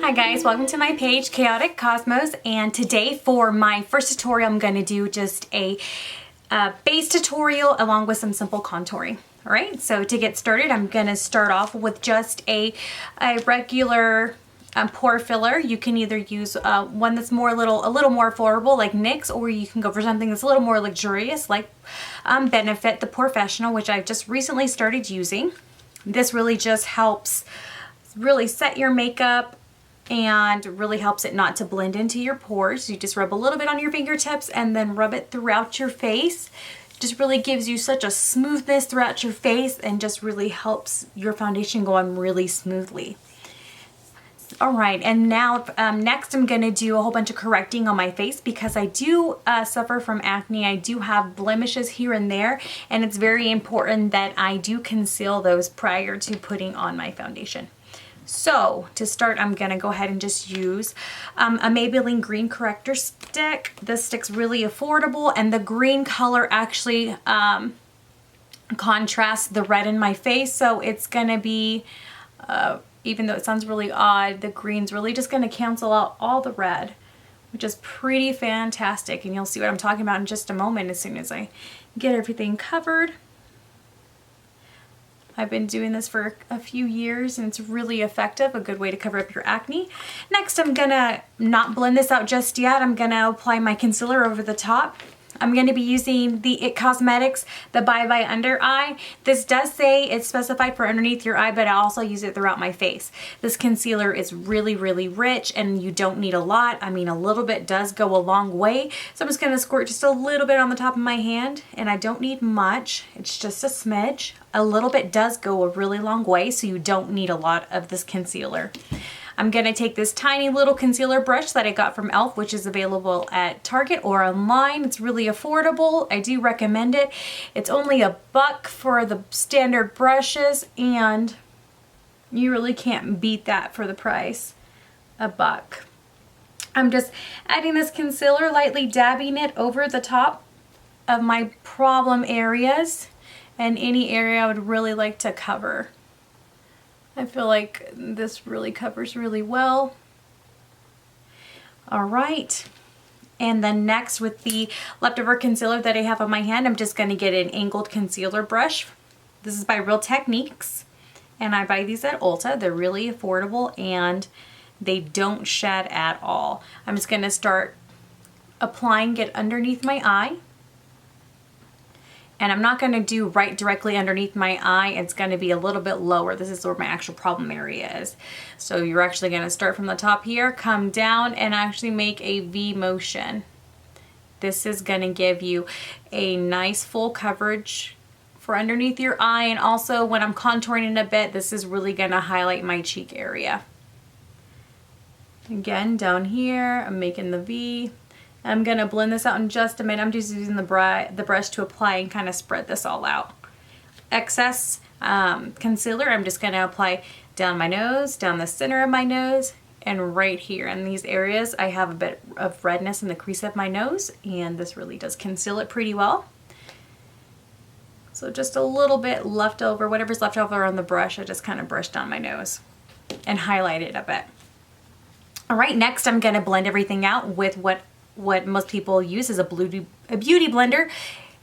Hi guys, welcome to my page, Chaotic Cosmos, and today for my first tutorial I'm going to do just a base tutorial along with some simple contouring. Alright, so to get started I'm going to start off with just a regular pore filler. You can either use one that's a little more affordable like NYX, or you can go for something that's a little more luxurious like Benefit the Professional, which I've just recently started using. This really just helps really set your makeup and really helps it not to blend into your pores. You just rub a little bit on your fingertips and then rub it throughout your face. Just really gives you such a smoothness throughout your face and just really helps your foundation go on really smoothly. Alright, and now next I'm going to do a whole bunch of correcting on my face because I do suffer from acne. I do have blemishes here and there, and it's very important that I do conceal those prior to putting on my foundation. So to start, I'm going to go ahead and just use a Maybelline Green Corrector Stick. This stick's really affordable, and the green color actually contrasts the red in my face, so it's going to be, even though it sounds really odd, the green's really just going to cancel out all the red, which is pretty fantastic, and you'll see what I'm talking about in just a moment as soon as I get everything covered. I've been doing this for a few years and it's really effective, a good way to cover up your acne. Next, I'm gonna not blend this out just yet. I'm gonna apply my concealer over the top. I'm going to be using the IT Cosmetics, the Bye Bye Under Eye. This does say it's specified for underneath your eye, but I also use it throughout my face. This concealer is really, really rich and you don't need a lot. I mean, a little bit does go a long way. So I'm just going to squirt just a little bit on the top of my hand, and I don't need much. It's just a smidge. A little bit does go a really long way, so you don't need a lot of this concealer. I'm going to take this tiny little concealer brush that I got from e.l.f., which is available at Target or online. It's really affordable. I do recommend it. It's only $1 for the standard brushes, and you really can't beat that for the price. $1. I'm just adding this concealer, lightly dabbing it over the top of my problem areas and any area I would really like to cover. I feel like this really covers really well. All right. And then next, with the leftover concealer that I have on my hand, I'm just going to get an angled concealer brush. This is by Real Techniques, and I buy these at Ulta. They're really affordable and they don't shed at all. I'm just going to start applying it underneath my eye. And I'm not going to do right directly underneath my eye. It's going to be a little bit lower. This is where my actual problem area is. So you're actually going to start from the top here, come down, and actually make a V motion. This is going to give you a nice full coverage for underneath your eye. And also when I'm contouring it a bit, this is really going to highlight my cheek area. Again, down here, I'm making the V. I'm going to blend this out in just a minute. I'm just using the brush to apply and kind of spread this all out. Excess concealer, I'm just going to apply down my nose, down the center of my nose, and right here. In these areas, I have a bit of redness in the crease of my nose, and this really does conceal it pretty well. So just a little bit left over, whatever's left over on the brush, I just kind of brushed down my nose and highlight it a bit. All right, next I'm going to blend everything out with what most people use is a beauty blender,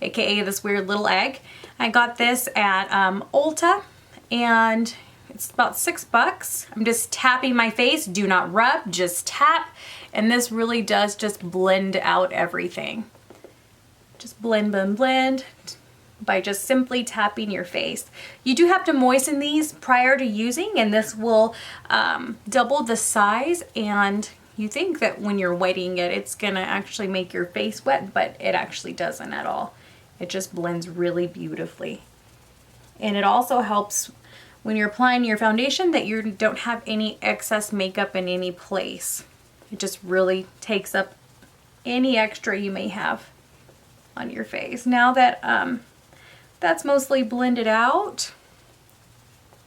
aka this weird little egg. I got this at Ulta, and it's about $6. I'm just tapping my face. Do not rub, just tap, and this really does just blend out everything. Just blend, blend, blend by just simply tapping your face. You do have to moisten these prior to using, and this will double the size, and you think that when you're wetting it, it's gonna actually make your face wet, but it actually doesn't at all. It just blends really beautifully. And it also helps when you're applying your foundation that you don't have any excess makeup in any place. It just really takes up any extra you may have on your face. Now that that's mostly blended out,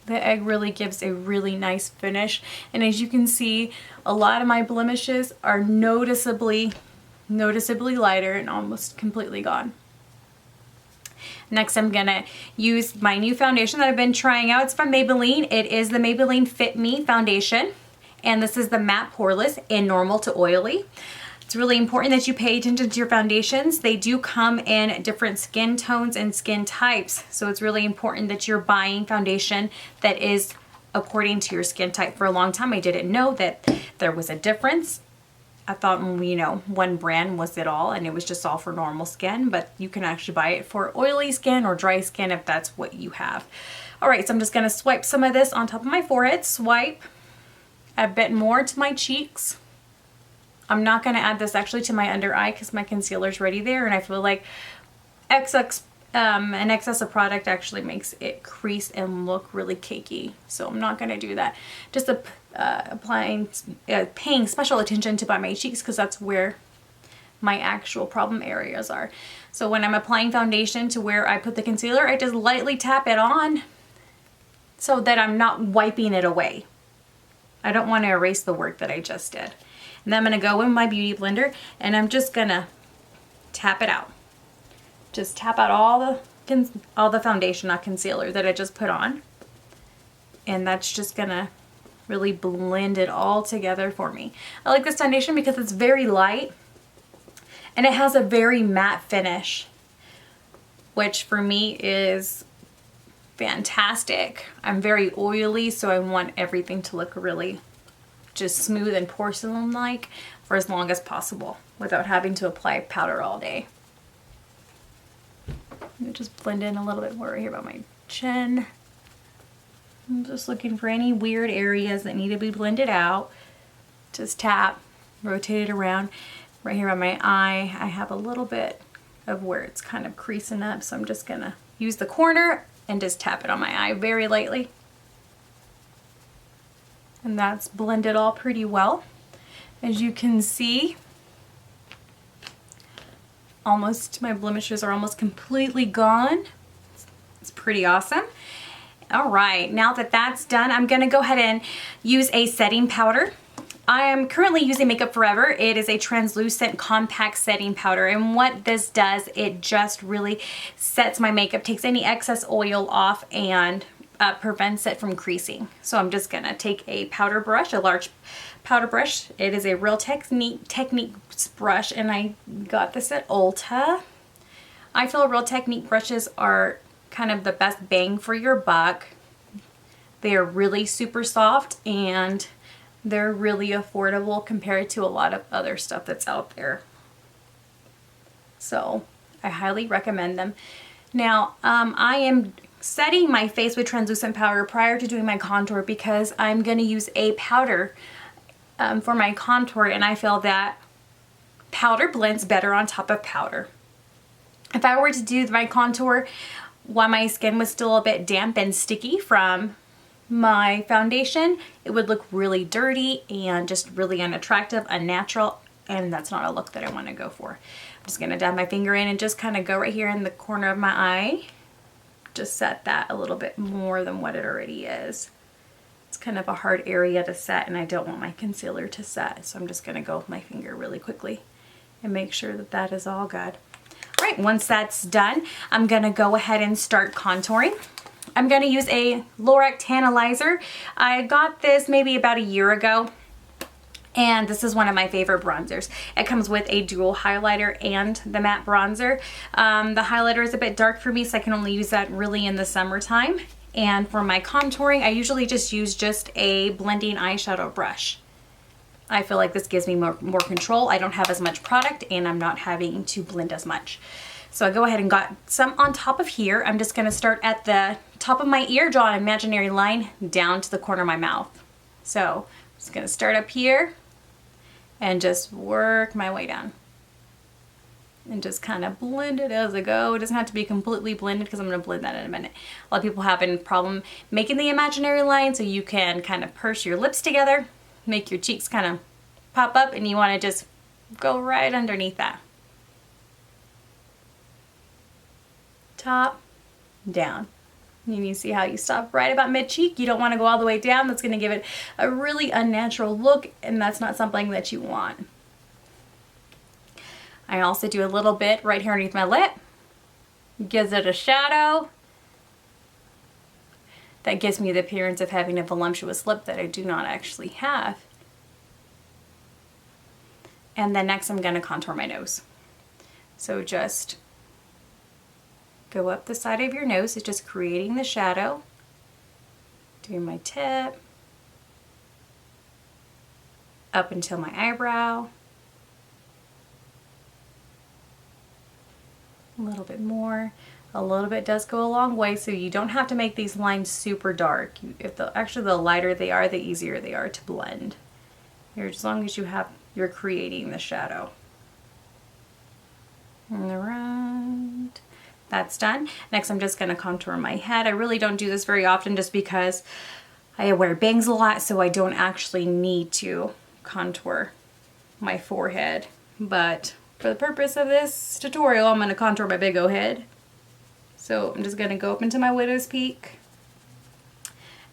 the egg really gives a really nice finish, and as you can see, a lot of my blemishes are noticeably lighter and almost completely gone. Next, I'm gonna use my new foundation that I've been trying out. It's from Maybelline. It is the Maybelline Fit Me foundation, And this is the Matte Poreless in normal to oily. It's really important that you pay attention to your foundations. They do come in different skin tones and skin types. So it's really important that you're buying foundation that is according to your skin type. For a long time, I didn't know that there was a difference. I thought, you know, one brand was it all and it was just all for normal skin, but you can actually buy it for oily skin or dry skin if that's what you have. All right, so I'm just gonna swipe some of this on top of my forehead, swipe a bit more to my cheeks. I'm not gonna add this actually to my under eye because my concealer's already there, and I feel like an excess of product actually makes it crease and look really cakey. So I'm not gonna do that. Just paying special attention to my cheeks because that's where my actual problem areas are. So when I'm applying foundation to where I put the concealer, I just lightly tap it on so that I'm not wiping it away. I don't want to erase the work that I just did. And then I'm going to go in my beauty blender and I'm just going to tap it out. Just tap out all the foundation, not concealer, that I just put on. And that's just going to really blend it all together for me. I like this foundation because it's very light and it has a very matte finish, which for me is fantastic. I'm very oily, so I want everything to look really just smooth and porcelain-like for as long as possible without having to apply powder all day. Just blend in a little bit more right here about my chin. I'm just looking for any weird areas that need to be blended out. Just tap, rotate it around. Right here on my eye, I have a little bit of where it's kind of creasing up, so I'm just gonna use the corner and just tap it on my eye very lightly. And that's blended all pretty well. As you can see, almost, my blemishes are almost completely gone. It's pretty awesome. All right, now that that's done, I'm gonna go ahead and use a setting powder. I am currently using Makeup Forever. It is a translucent compact setting powder, and what this does, it just really sets my makeup, takes any excess oil off, and prevents it from creasing. So I'm just gonna take a powder brush, a large powder brush. It is a Real Techniques brush, and I got this at Ulta. I feel Real Technique brushes are kind of the best bang for your buck. They are really super soft and they're really affordable compared to a lot of other stuff that's out there. So I highly recommend them. Now I am setting my face with translucent powder prior to doing my contour because I'm going to use a powder for my contour, and I feel that powder blends better on top of powder. If I were to do my contour while my skin was still a bit damp and sticky from my foundation, it would look really dirty and just really unattractive, unnatural, and that's not a look that I want to go for. I'm just going to dab my finger in and just kind of go right here in the corner of my eye. Just set that a little bit more than what it already is. It's kind of a hard area to set and I don't want my concealer to set, so I'm just going to go with my finger really quickly and make sure that that is all good. All right, once that's done, I'm going to go ahead and start contouring. I'm going to use a Lorac Tantalizer. I got this maybe about a year ago, and this is one of my favorite bronzers. It comes with a dual highlighter and the matte bronzer. The highlighter is a bit dark for me, so I can only use that really in the summertime. And for my contouring, I usually just use a blending eyeshadow brush. I feel like this gives me more control. I don't have as much product and I'm not having to blend as much. So I go ahead and got some on top of here. I'm just gonna start at the top of my ear, draw an imaginary line down to the corner of my mouth. So I'm just gonna start up here and just work my way down. And just kind of blend it as I go. It doesn't have to be completely blended because I'm gonna blend that in a minute. A lot of people have a problem making the imaginary line, so you can kind of purse your lips together, make your cheeks kind of pop up, and you wanna just go right underneath that. Top, down. And you see how you stop right about mid-cheek. You don't want to go all the way down. That's going to give it a really unnatural look, and that's not something that you want. I also do a little bit right here underneath my lip. Gives it a shadow. That gives me the appearance of having a voluptuous lip that I do not actually have. And then next I'm gonna contour my nose. So just go up the side of your nose. It's just creating the shadow. Doing my tip. Up until my eyebrow. A little bit more. A little bit does go a long way, so you don't have to make these lines super dark. Actually the lighter they are, the easier they are to blend. Here, as long as you're creating the shadow. And around. That's done. Next I'm just going to contour my head. I really don't do this very often just because I wear bangs a lot, so I don't actually need to contour my forehead. But for the purpose of this tutorial, I'm going to contour my big O head. So I'm just going to go up into my widow's peak.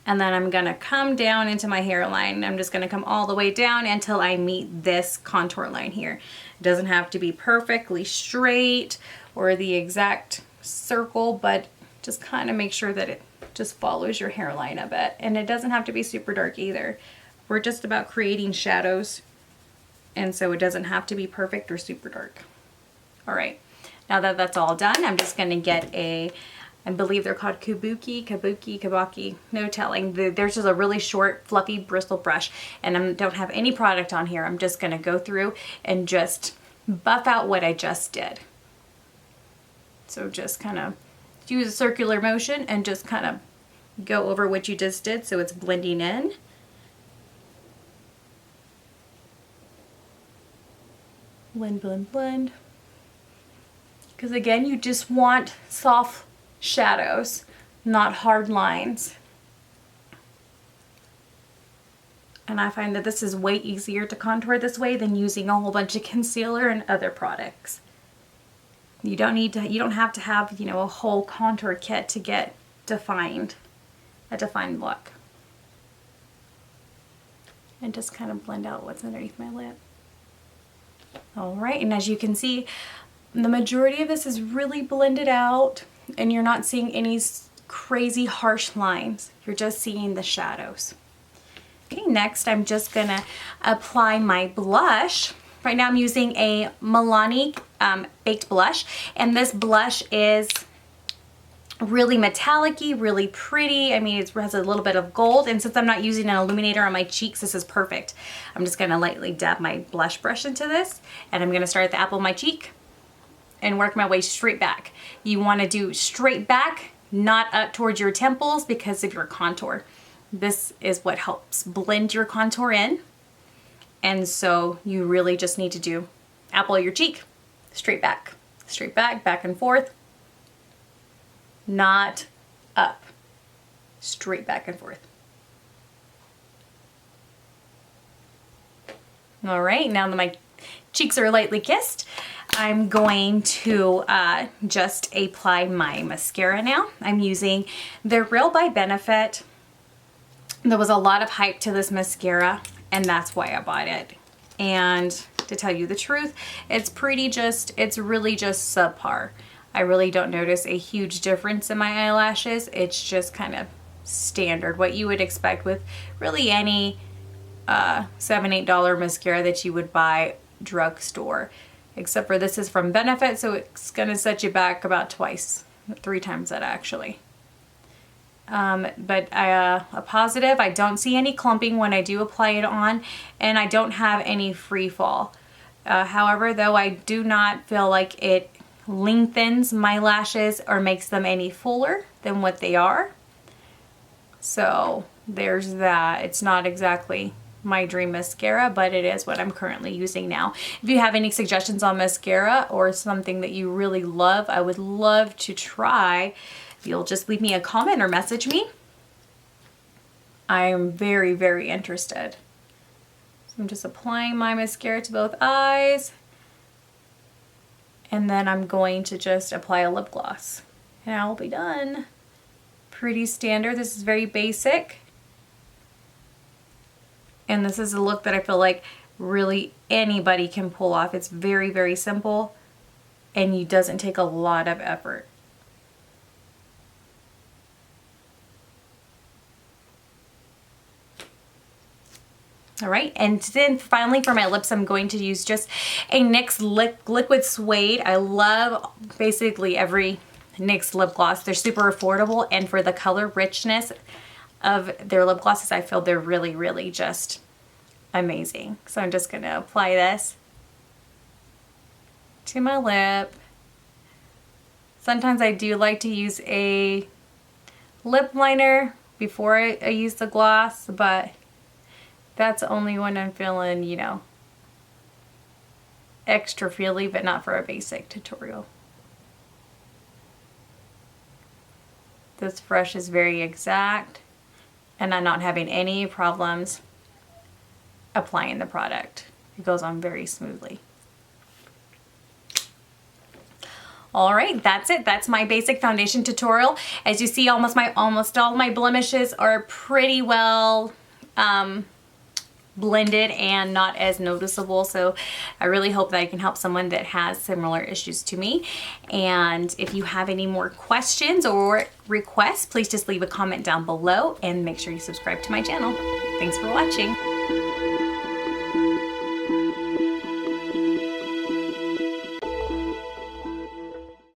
And then I'm going to come down into my hairline. I'm just going to come all the way down until I meet this contour line here. It doesn't have to be perfectly straight or the exact circle, but just kind of make sure that it just follows your hairline a bit. And it doesn't have to be super dark either. We're just about creating shadows, and so it doesn't have to be perfect or super dark. All right, now that that's all done, I'm just going to get I believe they're called kabaki, no telling. There's just a really short, fluffy bristle brush, and I don't have any product on here. I'm just going to go through and just buff out what I just did. So just kind of use a circular motion and just kind of go over what you just did so it's blending in. Blend, blend, blend. Because again, you just want soft shadows, not hard lines. And I find that this is way easier to contour this way than using a whole bunch of concealer and other products. You don't have to have, you know, a whole contour kit to get a defined look. And just kind of blend out what's underneath my lip. All right, and as you can see, the majority of this is really blended out, and you're not seeing any crazy harsh lines. You're just seeing the shadows. Okay, next I'm just gonna apply my blush. Right now I'm using a Milani baked blush, and this blush is really metallic-y, really pretty. I mean, it has a little bit of gold, and since I'm not using an illuminator on my cheeks, this is perfect. I'm just gonna lightly dab my blush brush into this, and I'm gonna start at the apple of my cheek and work my way straight back. You wanna do straight back, not up towards your temples because of your contour. This is what helps blend your contour in. And so you really just need to do apple of your cheek, straight back, back and forth, not up, straight back and forth. All right, now that my cheeks are lightly kissed, I'm going to just apply my mascara now. I'm using the Real by Benefit. There was a lot of hype to this mascara, and that's why I bought it. And to tell you the truth, it's really just subpar. I really don't notice a huge difference in my eyelashes. It's just kind of standard, what you would expect with really any $7, $8 mascara that you would buy drugstore. Except for this is from Benefit, so it's gonna set you back about twice, 3 times that actually. But a positive, I don't see any clumping when I do apply it on, and I don't have any free fall. However, though, I do not feel like it lengthens my lashes or makes them any fuller than what they are. So there's that. It's not exactly my dream mascara, but it is what I'm currently using now. If you have any suggestions on mascara or something that you really love, I would love to try. You'll just leave me a comment or message me. I am very, very interested. So I'm just applying my mascara to both eyes. And then I'm going to just apply a lip gloss. And I'll be done. Pretty standard. This is very basic. And this is a look that I feel like really anybody can pull off. It's very, very simple. And it doesn't take a lot of effort. All right, and then finally for my lips, I'm going to use just a NYX Liquid Suede. I love basically every NYX lip gloss. They're super affordable, and for the color richness of their lip glosses, I feel they're really, really just amazing. So I'm just gonna apply this to my lip. Sometimes I do like to use a lip liner before I use the gloss, but that's only when I'm feeling, you know, extra feely, but not for a basic tutorial. This brush is very exact, and I'm not having any problems applying the product. It goes on very smoothly. All right, that's it. That's my basic foundation tutorial. As you see, almost all my blemishes are pretty well blended and not as noticeable. So I really hope that I can help someone that has similar issues to me. And if you have any more questions or requests, please just leave a comment down below and make sure you subscribe to my channel. Thanks for watching.